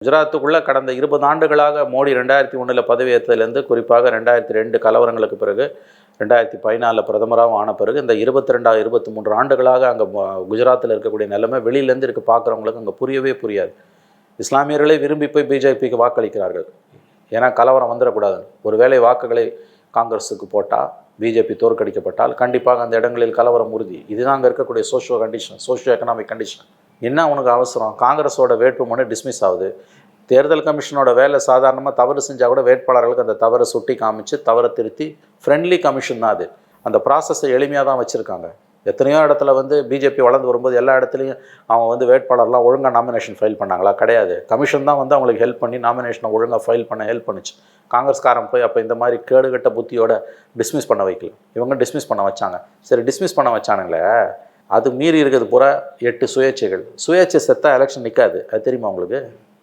குஜராத்துக்குள்ளே கடந்த 20 ஆண்டுகளாக மோடி 2001 பதவியேற்றதுலேருந்து குறிப்பாக 2002 கலவரங்களுக்கு பிறகு 2014 பிரதமராகவும் ஆன பிறகு இந்த 23 ஆண்டுகளாக அங்கே குஜராத்தில் இருக்கக்கூடிய நிலைமை வெளியிலேருந்து இருக்க பார்க்குறவங்களுக்கு அங்கே புரியவே இஸ்லாமியர்களே விரும்பி போய் பிஜேபிக்கு வாக்களிக்கிறார்கள். ஏன்னா கலவரம் வந்துடக்கூடாது. ஒருவேளை வாக்குகளை காங்கிரஸுக்கு போட்டால் பிஜேபி தோற்கடிக்கப்பட்டால் கண்டிப்பாக அந்த இடங்களில் கலவரம் உறுதி. இதுதான் அங்கே இருக்கக்கூடிய சோஷியோ எக்கனாமிக் கண்டிஷன். என்ன உனக்கு அவசரம்? காங்கிரஸோட வேட்புமனு டிஸ்மிஸ் ஆகுது. தேர்தல் கமிஷனோட வேலை சாதாரணமாக தவறு செஞ்சால் கூட வேட்பாளர்களுக்கு அந்த தவறை சுட்டி காமிச்சு தவறை திருத்தி ஃப்ரெண்ட்லி கமிஷன் தான் அது. அந்த ப்ராசஸை எளிமையாக தான் வச்சுருக்காங்க. எத்தனையோ இடத்துல பிஜேபி வளர்ந்து வரும்போது எல்லா இடத்துலையும் அவங்க வேட்பாளர்லாம் ஒழுங்காக நாமினேஷன் ஃபைல் பண்ணாங்களா? கிடையாது. கமிஷன் தான் அவங்களுக்கு ஹெல்ப் பண்ணி நாமினேஷனை ஒழுங்காக ஃபைல் பண்ண ஹெல்ப் பண்ணிச்சு. காங்கிரஸ்காரன் போய் அப்போ இந்த மாதிரி கேடுகட்ட புத்தியோட டிஸ்மிஸ் பண்ண வைக்கல, இவங்க டிஸ்மிஸ் பண்ண வச்சாங்க. சரி, டிஸ்மிஸ் பண்ண வச்சானுங்களே, அது மீறி இருக்கிறது பூரா 8 சுயேட்சைகள். சுயேட்சை செத்தா எலெக்ஷன் நிற்காது. அது தெரியுமா உங்களுக்கு?